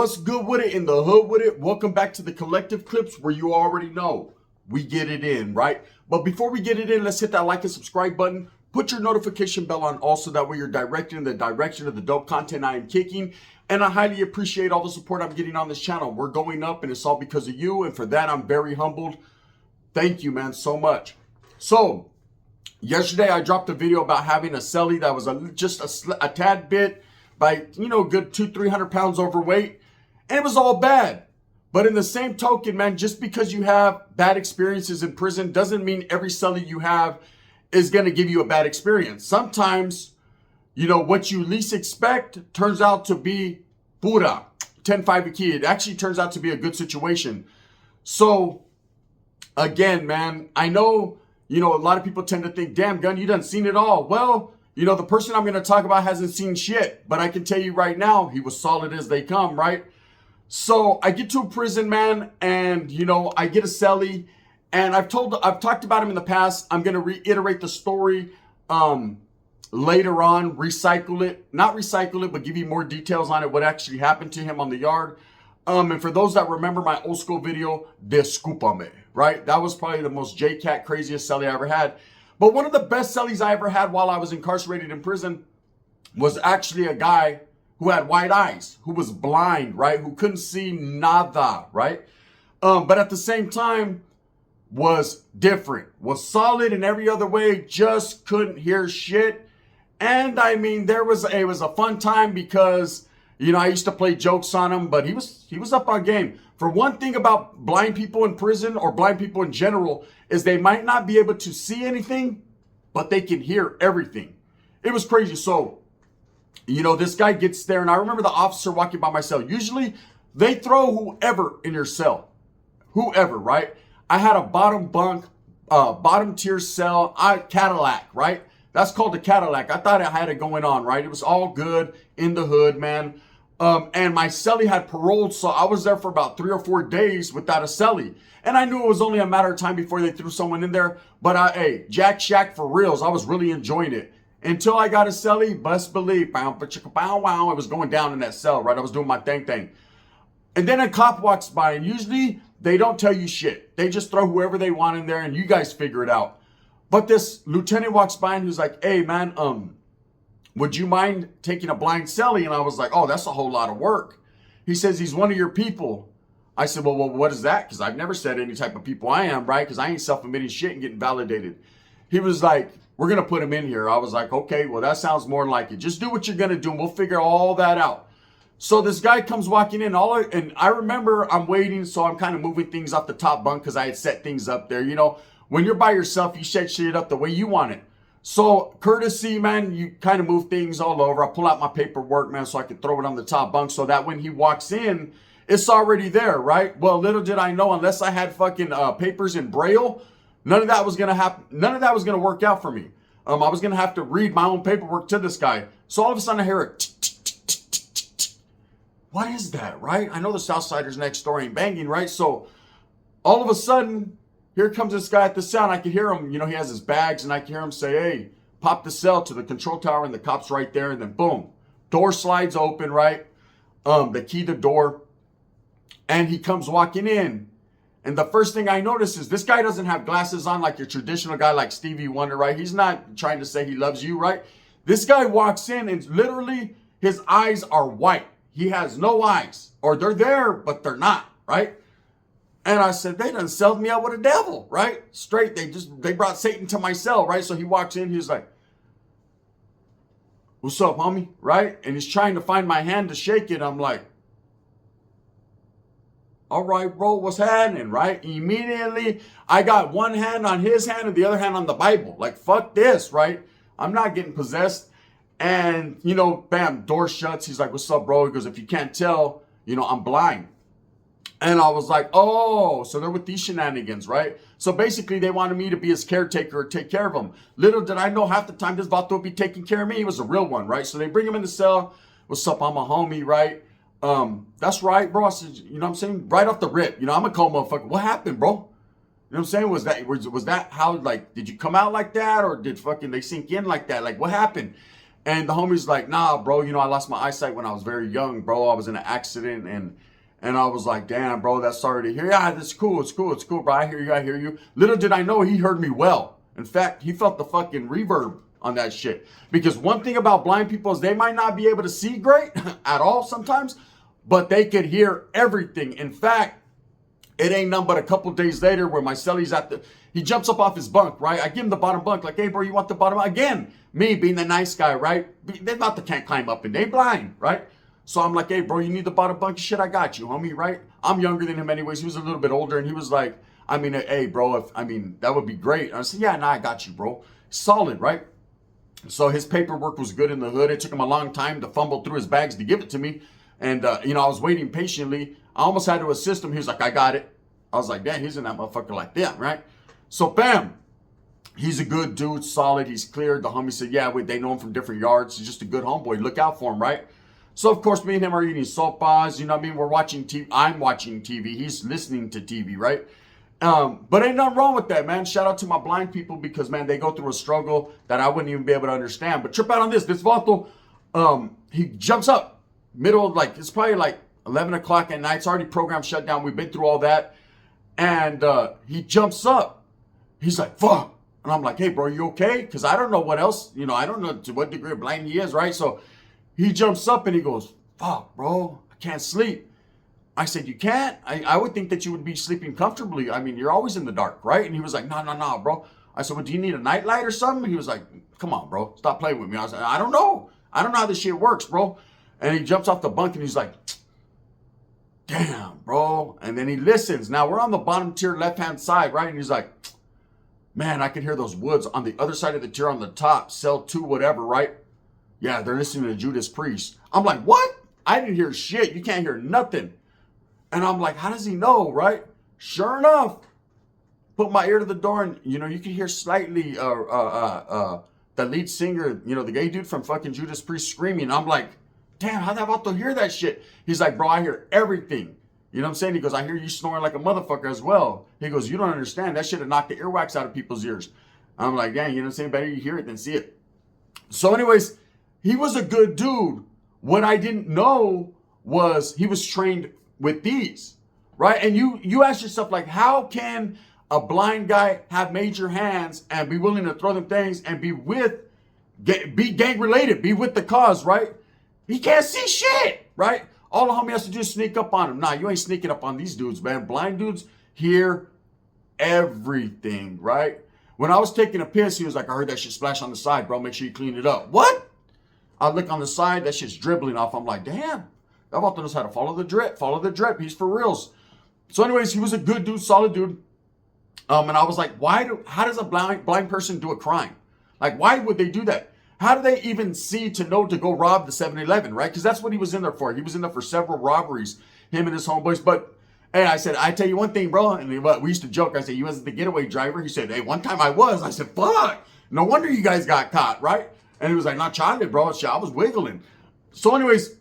What's good with it in the hood with it? Welcome back to the collective clips where you already know we get it in, right? But before we get it in, let's hit that like and subscribe button. Put your notification bell on also, that way you're directed in the direction of the dope content I am kicking. And I highly appreciate all the support I'm getting on this channel. We're going up and it's all because of you. And for that, I'm very humbled. Thank you, man, so much. So yesterday I dropped a video about having a Celly that was just a tad bit by, good 200-300 pounds overweight. And it was all bad. But in the same token, man, just because you have bad experiences in prison doesn't mean every Celly you have is going to give you a bad experience. Sometimes, what you least expect turns out to be pura, 10-5 a key. It actually turns out to be a good situation. So, again, man, I know, a lot of people tend to think, damn, Gun, you done seen it all. Well, the person I'm going to talk about hasn't seen shit. But I can tell you right now, he was solid as they come, right? So I get to a prison, man, and, I get a Celly. And I've talked about him in the past. I'm going to reiterate the story later on, not recycle it, but give you more details on it, what actually happened to him on the yard. And for those that remember my old school video, Discúlpame, right? That was probably the most J-Cat craziest Celly I ever had. But one of the best Cellys I ever had while I was incarcerated in prison was actually a guy who had white eyes, who was blind, right? Who couldn't see nada, right? But at the same time, was different, was solid in every other way, just couldn't hear shit. And I mean, it was a fun time because, I used to play jokes on him, but he was up on game. For one thing about blind people in prison, or blind people in general, is they might not be able to see anything, but they can hear everything. It was crazy. So, this guy gets there, and I remember the officer walking by my cell. Usually, they throw whoever in your cell. Whoever, right? I had a bottom bunk, bottom tier cell, Cadillac, right? That's called the Cadillac. I thought I had it going on, right? It was all good in the hood, man. And my Celly had paroled, so I was there for about 3 or 4 days without a Celly. And I knew it was only a matter of time before they threw someone in there. But hey, Jack Shack for reals, I was really enjoying it. Until I got a Celly, best believe, bow, wow, it was going down in that cell, right? I was doing my thing. And then a cop walks by, and usually they don't tell you shit. They just throw whoever they want in there, and you guys figure it out. But this lieutenant walks by, and he's like, hey, man, would you mind taking a blind Celly? And I was like, oh, that's a whole lot of work. He says he's one of your people. I said, well, what is that? Because I've never said any type of people I am, right? Because I ain't self-admitting shit and getting validated. He was like, we're going to put him in here. I was like, okay, well, that sounds more like it. Just do what you're going to do, and we'll figure all that out. So this guy comes walking in, and I remember I'm waiting, so I'm kind of moving things off the top bunk because I had set things up there. When you're by yourself, you set shit up the way you want it. So courtesy, man, you kind of move things all over. I pull out my paperwork, man, so I can throw it on the top bunk so that when he walks in, it's already there, right? Well, little did I know, unless I had fucking papers in Braille, none of that was going to happen. None of that was going to work out for me. I was going to have to read my own paperwork to this guy. So all of a sudden I hear it. What is that, right? I know the Southsiders next door ain't banging, right? So all of a sudden, here comes this guy at the cell, and I can hear him, he has his bags, and I can hear him say, hey, pop the cell to the control tower, and the cop's right there, and then boom, door slides open, right? They key the door, and he comes walking in. And the first thing I notice is this guy doesn't have glasses on like your traditional guy like Stevie Wonder, right? He's not trying to say he loves you, right? This guy walks in, and literally his eyes are white. He has no eyes, or they're there, but they're not, right? And I said, they done sold me out with a devil, right? Straight, they brought Satan to my cell, right? So he walks in, he's like, what's up, homie, right? And he's trying to find my hand to shake it. I'm like, all right, bro, what's happening, right? Immediately, I got one hand on his hand and the other hand on the Bible. Like, fuck this, right? I'm not getting possessed. And, bam, door shuts. He's like, what's up, bro? He goes, if you can't tell, I'm blind. And I was like, oh, so they're with these shenanigans, right? So basically, they wanted me to be his caretaker or take care of him. Little did I know, half the time this vato would be taking care of me. He was a real one, right? So they bring him in the cell. What's up? I'm a homie, right? That's right, bro. I said, what I'm saying? Right off the rip, I'm a cold motherfucker. What happened, bro? You know what I'm saying? Was that how, like, did you come out like that? Or did fucking they sink in like that? Like, what happened? And the homie's like, nah, bro, I lost my eyesight when I was very young, bro. I was in an accident and I was like, damn, bro, that's sorry to hear. Yeah, that's cool. It's cool, bro. I hear you. Little did I know he heard me well. In fact, he felt the fucking reverb on that shit. Because one thing about blind people is they might not be able to see great at all sometimes, but they could hear everything. In fact, it ain't nothing but a couple days later where my Celly's he jumps up off his bunk, right? I give him the bottom bunk, like, hey, bro, you want the bottom? Again, me being the nice guy, right? They about to can't climb up and they blind, right? So I'm like, hey, bro, you need the bottom bunk? Shit, I got you, homie, right? I'm younger than him anyways. He was a little bit older, and he was like, hey, bro, that would be great. And I said, yeah, nah, I got you, bro. Solid, right? So his paperwork was good in the hood. It took him a long time to fumble through his bags to give it to me. And, I was waiting patiently. I almost had to assist him. He was like, I got it. I was like, damn, he's in that motherfucker like that, right? So, bam. He's a good dude, solid. He's cleared. The homie said, yeah, they know him from different yards. He's just a good homeboy. Look out for him, right? So, of course, me and him are eating sopas. You know what I mean? We're watching TV. I'm watching TV. He's listening to TV, right? But ain't nothing wrong with that, man. Shout out to my blind people because, man, they go through a struggle that I wouldn't even be able to understand. But trip out on this. This vato, he jumps up middle of it's probably like 11 o'clock at night. It's already program shut down. We've been through all that. And he jumps up. He's like, fuck. And I'm like, hey, bro, you okay? Because I don't know what else, I don't know to what degree of blind he is, right? So he jumps up and he goes, fuck, bro, I can't sleep. I said, you can't? I would think that you would be sleeping comfortably. I mean, you're always in the dark, right? And he was like, no, bro. I said, well, do you need a nightlight or something? He was like, come on, bro, stop playing with me. I was like, I don't know how this shit works, bro. And he jumps off the bunk and he's like, damn, bro. And then he listens. Now we're on the bottom tier left-hand side, right? And he's like, man, I can hear those woods on the other side of the tier on the top, cell 2, whatever, right? Yeah, they're listening to Judas Priest. I'm like, what? I didn't hear shit. You can't hear nothing. And I'm like, how does he know, right? Sure enough, put my ear to the door and, you can hear slightly the lead singer, the gay dude from fucking Judas Priest screaming. I'm like, damn, how'd I about to hear that shit? He's like, bro, I hear everything. You know what I'm saying? He goes, I hear you snoring like a motherfucker as well. He goes, you don't understand. That shit have knocked the earwax out of people's ears. I'm like, dang, you know what I'm saying? Better you hear it than see it. So anyways, he was a good dude. What I didn't know was he was trained with these, right? And you ask yourself, like, how can a blind guy have major hands and be willing to throw them things and be gang related, be with the cause, right? He can't see shit, right? All the homie has to do is sneak up on him. Nah, you ain't sneaking up on these dudes, man. Blind dudes hear everything, right? When I was taking a piss, he was like, I heard that shit splash on the side, bro. Make sure you clean it up. What? I look on the side, that shit's dribbling off. I'm like, damn. That vato knows how to follow the drip. He's for reals. So anyways, he was a good dude, solid dude. And I was like, how does a blind person do a crime? Like, why would they do that? How do they even see to know to go rob the 7-Eleven, right? Because that's what he was in there for. He was in there for several robberies, him and his homeboys. But, hey, I said, I tell you one thing, bro. And we used to joke. I said, you wasn't the getaway driver? He said, hey, one time I was. I said, fuck. No wonder you guys got caught, right? And he was like, not Charlie, bro. Shit, I was wiggling. So anyways,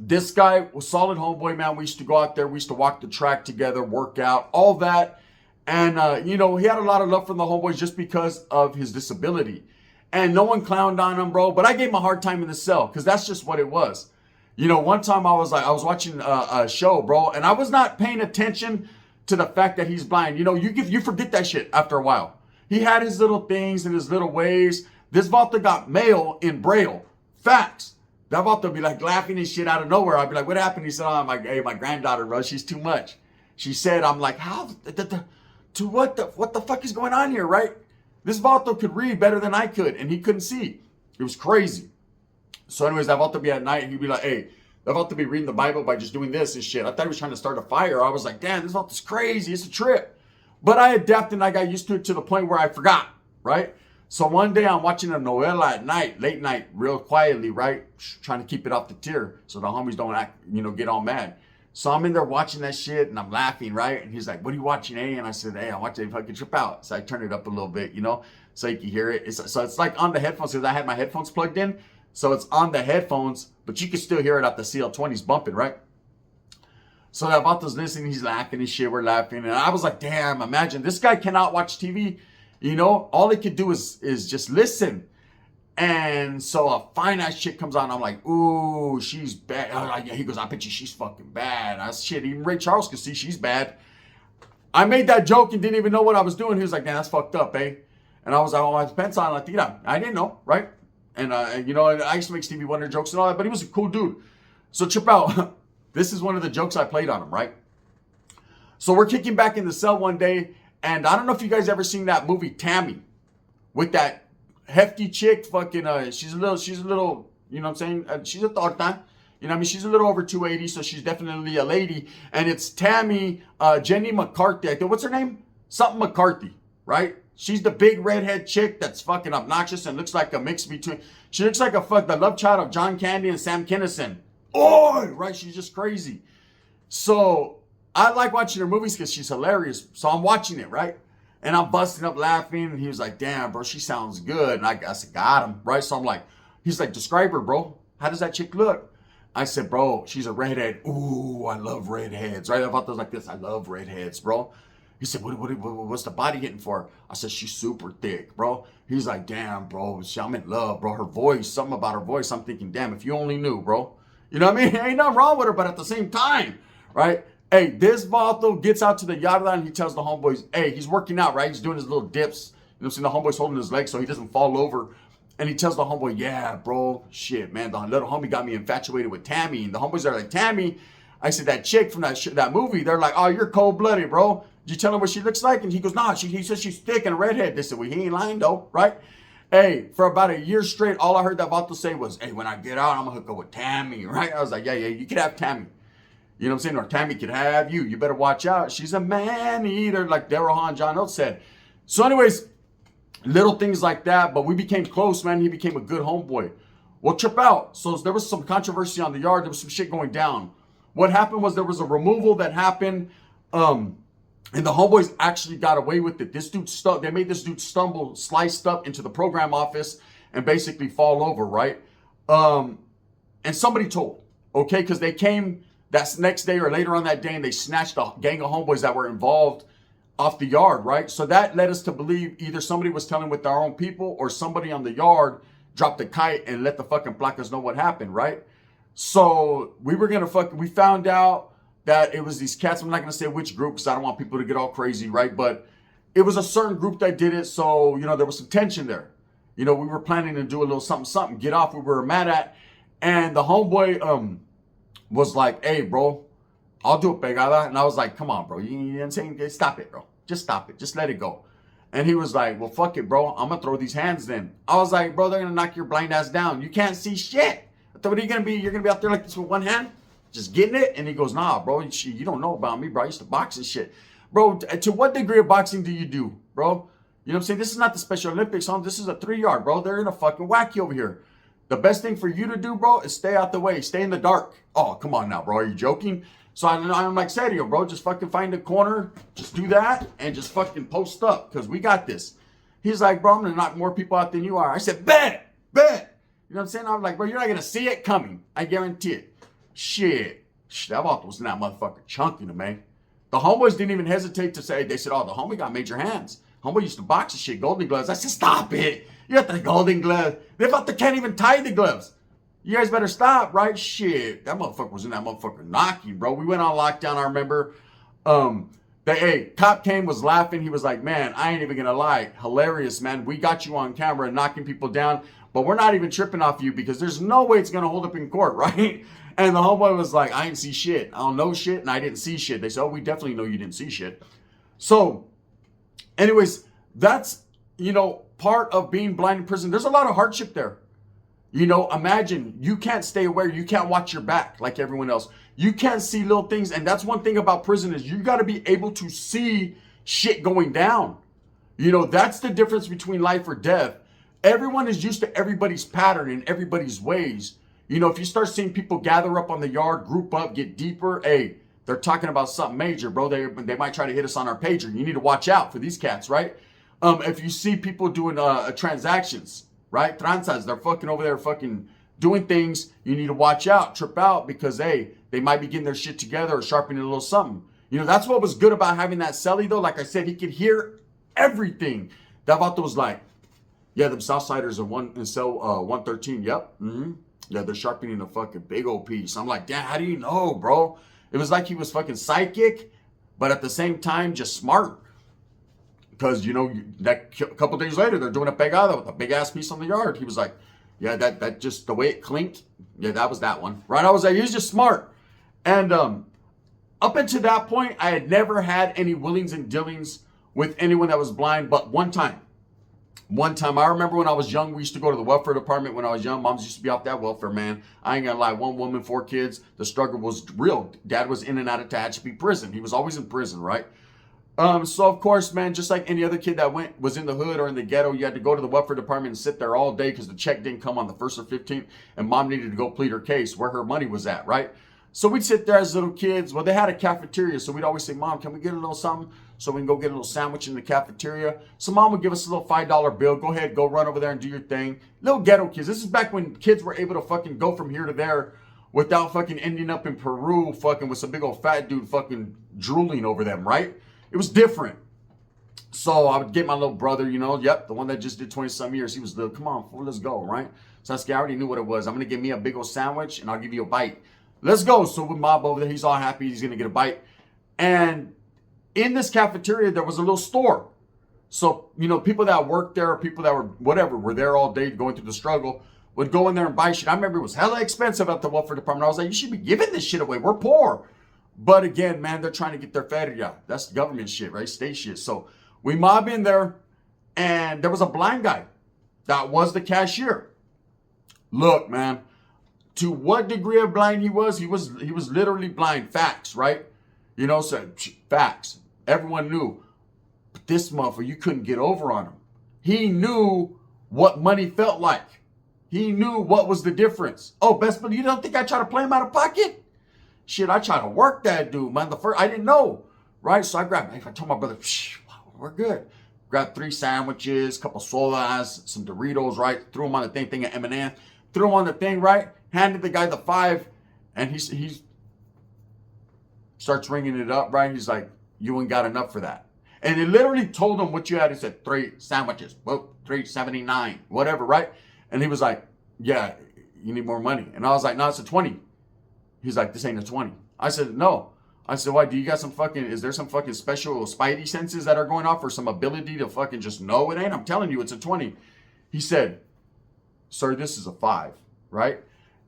this guy was solid homeboy, man. We used to go out there. We used to walk the track together, work out, all that. And, he had a lot of love from the homeboys just because of his disability. And no one clowned on him, bro. But I gave him a hard time in the cell because that's just what it was. One time I was watching a show, bro, and I was not paying attention to the fact that he's blind. You forget that shit after a while. He had his little things and his little ways. This vato got mail in Braille. Facts. That vato be like laughing and shit out of nowhere. I'd be like, what happened? He said, hey, my granddaughter, bro, she's too much. She said, I'm like, how? What the fuck is going on here, right? This vato could read better than I could, and he couldn't see. It was crazy. So anyways, that vato be at night, and he'd be like, hey, that vato be reading the Bible by just doing this and shit. I thought he was trying to start a fire. I was like, damn, this vato's crazy. It's a trip. But I adapted, and I got used to it to the point where I forgot, right? So one day I'm watching a novela at night, late night, real quietly, right? Trying to keep it off the tier so the homies don't act, get all mad. So I'm in there watching that shit and I'm laughing, right? And he's like, what are you watching, eh? And I said, hey, I'm watching fucking Trip Out. So I turned it up a little bit, so you can hear it. So it's like on the headphones because I had my headphones plugged in. So it's on the headphones, but you can still hear it at the CL20s bumping, right? So that vato's listening, he's laughing and shit, we're laughing. And I was like, damn, imagine, this guy cannot watch TV. All he could do is just listen. And so a fine ass chick comes on. I'm like, ooh, she's bad. I'm like, yeah. He goes, I bet you she's fucking bad. I shit. Even Ray Charles could see she's bad. I made that joke and didn't even know what I was doing. He was like, man, that's fucked up, eh? And I was like, oh, my pants on Latina. I didn't know, right? And you know, I used to make Stevie Wonder jokes and all that, but he was a cool dude. So trip out. This is one of the jokes I played on him, right? So we're kicking back in the cell one day, and I don't know if you guys ever seen that movie Tammy with that hefty chick. Fucking, she's a little, you know what I'm saying? She's a torta. You know what I mean? She's a little over 280, so she's definitely a lady. And it's Tammy, Jenny McCarthy. I think, what's her name? Something McCarthy, right? She's the big redhead chick that's fucking obnoxious and looks like a mix between, she looks like the love child of John Candy and Sam Kinison. Oh, right? She's just crazy. So I like watching her movies because she's hilarious. So I'm watching it, right? And I'm busting up laughing. And he was like, damn, bro, she sounds good. And I said, got him, right? So I'm like, he's like, describe her, bro. How does that chick look? I said, bro, she's a redhead. Ooh, I love redheads, right? I thought those like this. I love redheads, bro. He said, what's the body hitting for? I said, she's super thick, bro. He's like, damn, bro, I'm in love, bro. Her voice, something about her voice. I'm thinking, damn, if you only knew, bro. You know what I mean? Ain't nothing wrong with her, but at the same time, right? Hey, this vato gets out to the yarda and he tells the homeboys, hey, he's working out, right? He's doing his little dips. You know what I'm saying? The homeboy's holding his leg so he doesn't fall over. And he tells the homeboy, yeah, bro, shit, man, the little homie got me infatuated with Tammy. And the homeboys are like, Tammy? I said, that chick from that movie. They're like, oh, you're cold-blooded, bro. Did you tell him what she looks like? And he goes, nah, he says she's thick and a redhead. They said, well, he ain't lying, though, right? Hey, for about a year straight, all I heard that vato say was, hey, when I get out, I'm going to hook up with Tammy, right? I was like, yeah, you could have Tammy. You know what I'm saying? Or Tammy could have you. You better watch out. She's a man-eater, like Daryl Hahn John Oates said. So anyways, little things like that, but we became close, man. He became a good homeboy. Well, trip out. So there was some controversy on the yard. There was some shit going down. What happened was there was a removal that happened, and the homeboys actually got away with it. This dude they made this dude stumble, sliced up into the program office and basically fall over, right? And somebody told, okay, because they came that next day or later on that day and they snatched a gang of homeboys that were involved off the yard, right? So that led us to believe either somebody was telling with our own people or somebody on the yard dropped a kite and let the fucking placas know what happened, right? So we found out that it was these cats. I'm not going to say which group because I don't want people to get all crazy, right? But it was a certain group that did it. So, you know, there was some tension there. You know, we were planning to do a little something, get off we were mad at. And the homeboy was like, hey, bro, I'll do it, pegada. And I was like, come on, bro. You know what I'm saying? Stop it, bro. Just stop it. Just let it go. And he was like, well, fuck it, bro. I'm going to throw these hands then. I was like, bro, they're going to knock your blind ass down. You can't see shit. I thought, what are you going to be? You're going to be out there like this with one hand? Just getting it? And he goes, nah, bro. You don't know about me, bro. I used to box and shit. Bro, to what degree of boxing do you do, bro? You know what I'm saying? This is not the Special Olympics, home. This is a 3-yard, bro. They're going to fucking whack you over here. The best thing for you to do, bro, is stay out the way. Stay in the dark. Oh, come on now, bro. Are you joking? So I'm like, Sergio, bro, just fucking find a corner. Just do that and just fucking post up because we got this. He's like, bro, I'm going to knock more people out than you are. I said, bet. You know what I'm saying? I'm like, bro, you're not going to see it coming. I guarantee it. Shit. That vato was that motherfucker chunky to me. The homeboys didn't even hesitate to say, they said, oh, the homie got major hands. Homeboy used to box and shit, golden gloves. I said, stop it. You got the golden gloves. They can't even tie the gloves. You guys better stop, right? Shit. That motherfucker was in that motherfucker knocking, bro. We went on lockdown, I remember. Cop came, was laughing. He was like, man, I ain't even gonna lie. Hilarious, man. We got you on camera and knocking people down, but we're not even tripping off you because there's no way it's gonna hold up in court, right? And the homeboy was like, I didn't see shit. I don't know shit, and I didn't see shit. They said, oh, we definitely know you didn't see shit. So, anyways, that's, you know, part of being blind in prison. There's a lot of hardship there. You know, imagine you can't stay aware. You can't watch your back like everyone else. You can't see little things. And that's one thing about prison is you got to be able to see shit going down. You know, that's the difference between life or death. Everyone is used to everybody's pattern and everybody's ways. You know, if you start seeing people gather up on the yard, group up, get deeper, hey, they're talking about something major, bro. They might try to hit us on our pager. You need to watch out for these cats, right? If you see people doing transactions, right? Tranzas, they're fucking over there fucking doing things. You need to watch out, trip out because, hey, they might be getting their shit together or sharpening a little something. You know, that's what was good about having that Celly, though. Like I said, he could hear everything. That vato was like, Yeah, them Southsiders in cell 113. Yep. Yeah, they're sharpening a fucking big old piece. I'm like, damn, how do you know, bro? It was like he was fucking psychic, but at the same time, just smart. Because, you know, that couple days later, they're doing a pegada with a big ass piece on the yard. He was like, yeah, that just, the way it clinked, yeah, that was that one. Right? I was like, he was just smart. And up until that point, I had never had any willings and dealings with anyone that was blind, but one time. One time, I remember when I was young, we used to go to the welfare department when I was young. Moms used to be off that welfare, man. I ain't gonna lie, 1 woman, 4 kids. The struggle was real. Dad was in and out of Tehachapi prison. He was always in prison, right? So of course, man, just like any other kid that was in the hood or in the ghetto, you had to go to the welfare department and sit there all day because the check didn't come on the 1st or 15th, and mom needed to go plead her case where her money was at, right? So we'd sit there as little kids. Well, they had a cafeteria, so we'd always say, Mom, can we get a little something so we can go get a little sandwich in the cafeteria? So Mom would give us a little $5 bill. Go ahead, go run over there and do your thing. Little ghetto kids. This is back when kids were able to fucking go from here to there without fucking ending up in Peru fucking with some big old fat dude fucking drooling over them, right? It was different. So I would get my little brother, you know, yep, the one that just did 20-some years. He was the, come on, fool, let's go, right? So I already knew what it was. I'm going to give me a big old sandwich and I'll give you a bite. Let's go. So with Mob over there, he's all happy. He's going to get a bite. And in this cafeteria, there was a little store. So, you know, people that worked there, people that were there all day going through the struggle, would go in there and buy shit. I remember it was hella expensive at the welfare department. I was like, you should be giving this shit away. We're poor. But again, man, they're trying to get their feria. That's government shit, right? State shit. So we mob in there, and there was a blind guy that was the cashier. Look, man. To what degree of blind he was literally blind. Facts, right? You know, so facts. Everyone knew. But this motherfucker, you couldn't get over on him. He knew what money felt like. He knew what was the difference. Oh, best believe you don't think I try to play him out of pocket? Shit, I try to work that dude, man. I didn't know, right? So I told my brother, we're good. Grabbed 3 sandwiches, couple sodas, some Doritos, right? Threw them on the thing of M&M. Threw them on the thing, right? Handed the guy the 5, and he starts ringing it up, right? He's like, you ain't got enough for that. And he literally told him what you had. He said, 3 sandwiches, well, $3.79, whatever, right? And he was like, yeah, you need more money. And I was like, no, it's a 20. He's like, this ain't a 20. I said, no. I said, why? Do you got is there some fucking special spidey senses that are going off or some ability to fucking just know it ain't? I'm telling you, it's a 20. He said, sir, this is a 5, right?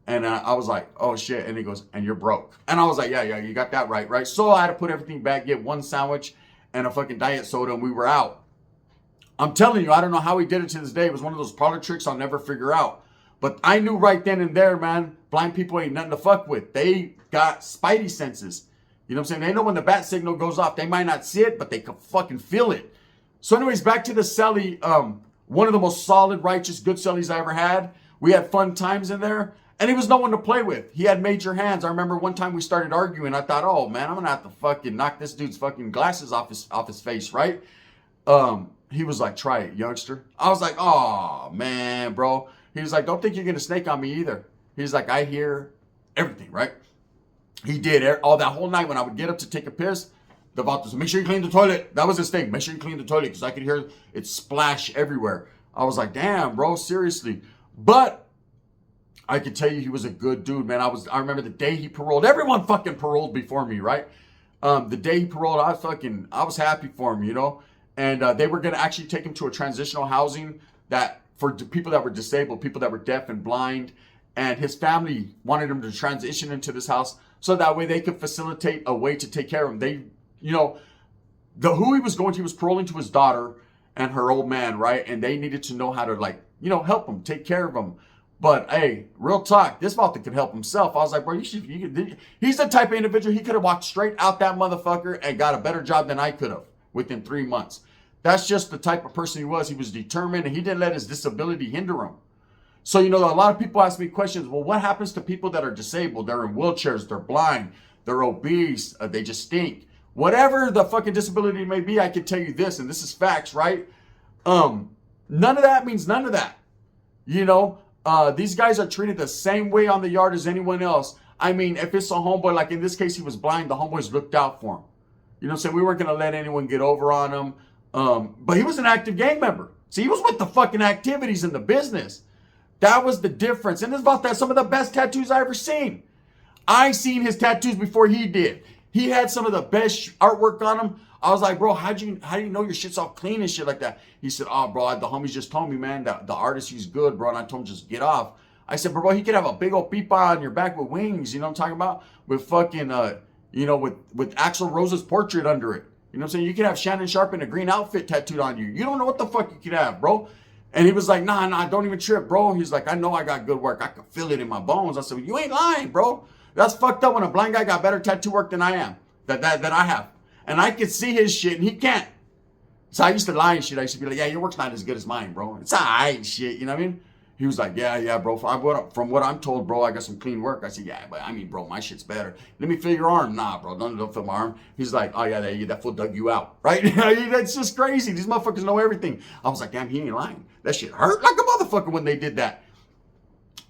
And I was like, oh shit. And he goes, and you're broke. And I was like, yeah, you got that right? So I had to put everything back, get 1 sandwich and a fucking diet soda, and we were out. I'm telling you, I don't know how he did it to this day. It was one of those parlor tricks I'll never figure out. But I knew right then and there, man, blind people ain't nothing to fuck with. They got spidey senses. You know what I'm saying? They know when the bat signal goes off. They might not see it, but they can fucking feel it. So anyways, back to the Celly. One of the most solid, righteous, good Cellys I ever had. We had fun times in there. And he was no one to play with. He had major hands. I remember one time we started arguing. I thought, oh, man, I'm going to have to fucking knock this dude's fucking glasses off his face, right? He was like, try it, youngster. I was like, oh, man, bro. He was like, don't think you're going to snake on me either. He's like, I hear everything, right? He did all that whole night when I would get up to take a piss. The vato said, make sure you clean the toilet. That was his thing. Make sure you clean the toilet because I could hear it splash everywhere. I was like, damn, bro, seriously. But I could tell you he was a good dude, man. I remember the day he paroled. Everyone fucking paroled before me, right? The day he paroled, I was happy for him, you know? And they were going to actually take him to a transitional housing that for people that were disabled, people that were deaf and blind. And his family wanted him to transition into this house so that way they could facilitate a way to take care of him. They, you know, who he was going to, he was paroling to his daughter and her old man, right? And they needed to know how to, like, you know, help him, take care of him. But hey, real talk, this motherfucker could help himself. I was like, bro, he's the type of individual, he could have walked straight out that motherfucker and got a better job than I could have within 3 months. That's just the type of person he was. He was determined and he didn't let his disability hinder him. So, you know, a lot of people ask me questions. Well, what happens to people that are disabled? They're in wheelchairs, they're blind, they're obese, they just stink. Whatever the fucking disability may be, I can tell you this, and this is facts, right? None of that means none of that. You know, these guys are treated the same way on the yard as anyone else. I mean, if it's a homeboy, like in this case, he was blind, the homeboys looked out for him. You know what I'm saying? We weren't going to let anyone get over on him. But he was an active gang member. See, he was with the fucking activities in the business. That was the difference. And it's about that some of the best tattoos I ever seen. I seen his tattoos before he did. He had some of the best artwork on him. I was like, bro, how do you know your shit's all clean and shit like that? He said, oh, bro, the homies just told me, man, that the artist, he's good, bro. And I told him, just get off. I said, bro, he could have a big old pipa on your back with wings. You know what I'm talking about? With fucking, with Axl Rose's portrait under it. You know what I'm saying? You could have Shannon Sharp in a green outfit tattooed on you. You don't know what the fuck you could have, bro. And he was like, nah, don't even trip, bro. He's like, I know I got good work. I can feel it in my bones. I said, well, you ain't lying, bro. That's fucked up when a blind guy got better tattoo work than I am, that I have. And I could see his shit and he can't. So I used to lie and shit. I used to be like, yeah, your work's not as good as mine, bro. It's all right, shit. You know what I mean? He was like, yeah, bro. From what I'm told, bro, I got some clean work. I said, yeah, but I mean, bro, my shit's better. Let me feel your arm. Nah, bro, don't feel my arm. He's like, oh, yeah, that fool dug you out, right? That's just crazy. These motherfuckers know everything. I was like, damn, he ain't lying. That shit hurt like a motherfucker when they did that.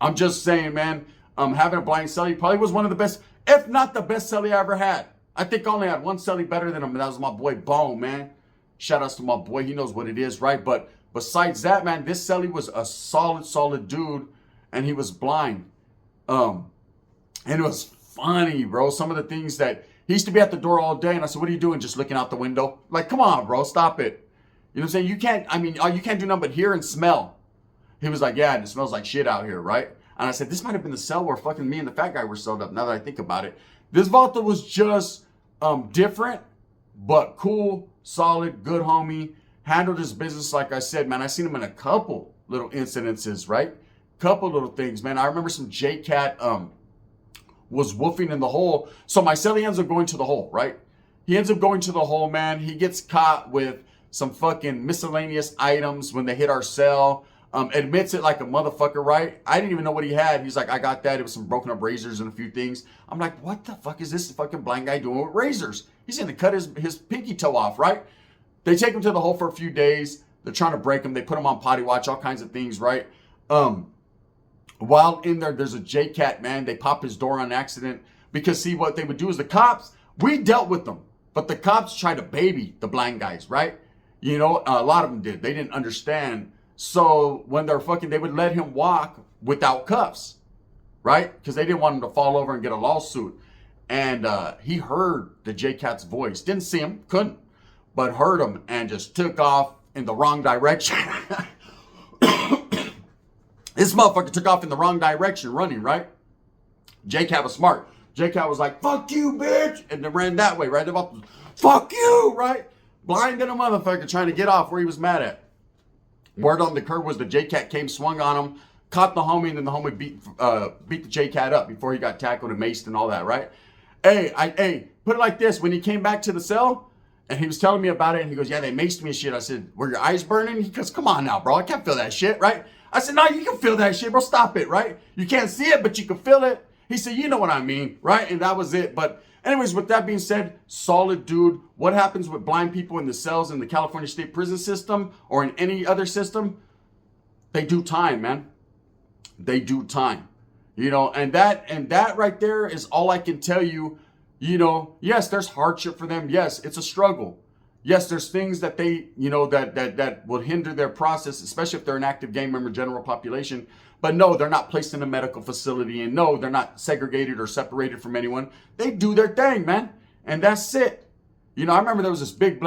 I'm just saying, man, having a blind Celly probably was one of the best, if not the best Celly I ever had. I think I only had one Celly better than him, and that was my boy Bone, man. Shout outs to my boy. He knows what it is, right? But besides that, man, this Celly was a solid dude, and he was blind. And it was funny, bro. Some of the things that he used to be at the door all day, and I said, what are you doing? Just looking out the window? Like, come on, bro, stop it. You know what I'm saying? You can't do nothing but hear and smell. He was like, yeah, and it smells like shit out here, right? And I said, this might have been the cell where fucking me and the fat guy were sold up, now that I think about it. This Volta was just different, but cool, solid, good homie. Handled his business, like I said, man. I seen him in a couple little incidences, right? Couple little things, man. I remember some J-Cat was woofing in the hole. So my Celly ends up going to the hole, right? He ends up going to the hole, man. He gets caught with some fucking miscellaneous items when they hit our cell. Admits it like a motherfucker, right? I didn't even know what he had. He's like, I got that. It was some broken up razors and a few things. I'm like, what the fuck is this fucking blind guy doing with razors? He's gonna cut his pinky toe off, right? They take him to the hole for a few days. They're trying to break him. They put him on potty watch, all kinds of things, right? While in there, there's a J-Cat, man. They pop his door on accident. Because, see, what they would do is the cops, we dealt with them. But the cops tried to baby the blind guys, right? You know, a lot of them did. They didn't understand. So when they would let him walk without cuffs, right? Because they didn't want him to fall over and get a lawsuit. And he heard the J-Cat's voice. Didn't see him, couldn't. But heard him and just took off in the wrong direction. This motherfucker took off in the wrong direction running, right? J-Cat was smart. J-Cat was like, fuck you, bitch. And then ran that way, right? About, fuck you, right? Blinded a motherfucker trying to get off where he was mad at. Word on the curb was the J-Cat came, swung on him, caught the homie, and then the homie beat the J-Cat up before he got tackled and maced and all that, right? Hey, put it like this. When he came back to the cell, and he was telling me about it, and he goes, yeah, they maced me and shit. I said, were your eyes burning? He goes, come on now, bro. I can't feel that shit, right? I said, no, you can feel that shit, bro. Stop it, right? You can't see it, but you can feel it. He said, you know what I mean, right? And that was it. But anyways, with that being said, solid dude. What happens with blind people in the cells in the California State Prison System or in any other system? They do time, man. They do time. You know, and that right there is all I can tell you. You know, yes, there's hardship for them. Yes, it's a struggle. Yes, there's things that they, you know, that will hinder their process, especially if they're an active gang member, general population. But no, they're not placed in a medical facility. And no, they're not segregated or separated from anyone. They do their thing, man. And that's it. You know, I remember there was this big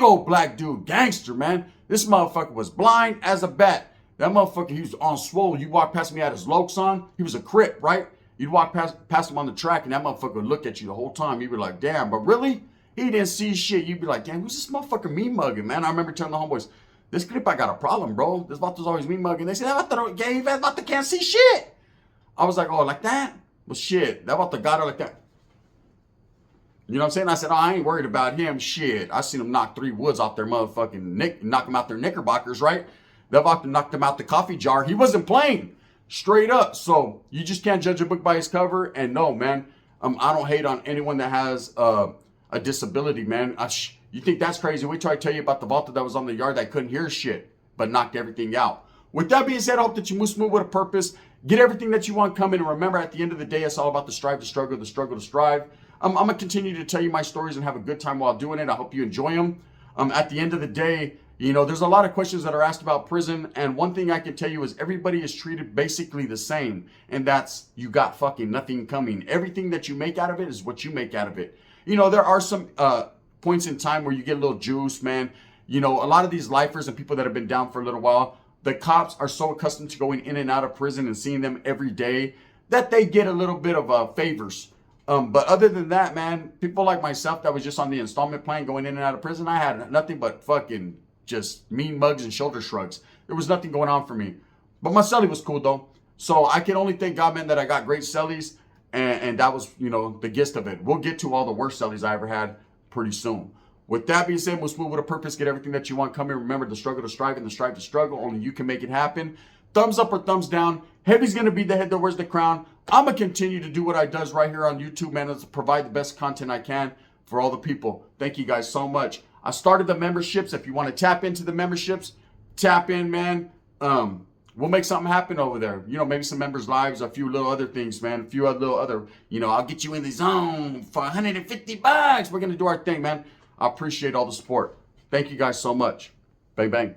old black dude, gangster, man. This motherfucker was blind as a bat. That motherfucker, he was on swole. You walk past me, had his Lokes on. He was a Crip, right? You'd walk past him on the track, and that motherfucker would look at you the whole time. You'd be like, damn, but really? He didn't see shit. You'd be like, damn, who's this motherfucker me mugging, man? I remember telling the homeboys, this Crip, I got a problem, bro. This Vato's always me mugging. They said, that Vato can't see shit. I was like, oh, like that? Well, shit, that Vato got her like that. You know what I'm saying? I said, oh, I ain't worried about him. Shit, I seen him knock 3 woods off their motherfucking knock them out their knickerbockers, right? That Vato knocked them out the coffee jar. He wasn't playing. Straight up. So you just can't judge a book by its cover. And no, man, I don't hate on anyone that has a disability, man. You think that's crazy? We try to tell you about the Volta that was on the yard that couldn't hear shit, but knocked everything out. With that being said, I hope that you move smooth with a purpose. Get everything that you want coming. And remember, at the end of the day, it's all about the strive, the struggle, the struggle to strive. I'm going to continue to tell you my stories and have a good time while doing it. I hope you enjoy them. At the end of the day, You know, there's a lot of questions that are asked about prison, and one thing I can tell you is everybody is treated basically the same, and that's you got fucking nothing coming. Everything that you make out of it is what you make out of it. You know, there are some points in time where you get a little juice, man. You know, a lot of these lifers and people that have been down for a little while, the cops are so accustomed to going in and out of prison and seeing them every day that they get a little bit of favors. But other than that, man, people like myself that was just on the installment plan going in and out of prison, I had nothing but fucking just mean mugs and shoulder shrugs. There was nothing going on for me. But my celly was cool though. So I can only thank God, man, that I got great cellies. And that was, you know, the gist of it. We'll get to all the worst cellies I ever had pretty soon. With that being said, we'll move with a purpose, get everything that you want coming. Remember, the struggle to strive and the strive to struggle. Only you can make it happen. Thumbs up or thumbs down. Heavy's going to be the head that wears the crown. I'm going to continue to do what I does right here on YouTube, man. Let's provide the best content I can for all the people. Thank you guys so much. I started the memberships. If you want to tap into the memberships, tap in, man. We'll make something happen over there. You know, maybe some members' lives, a few little other things, man. A few other, you know, I'll get you in the zone for $150. We're going to do our thing, man. I appreciate all the support. Thank you guys so much. Bang, bang.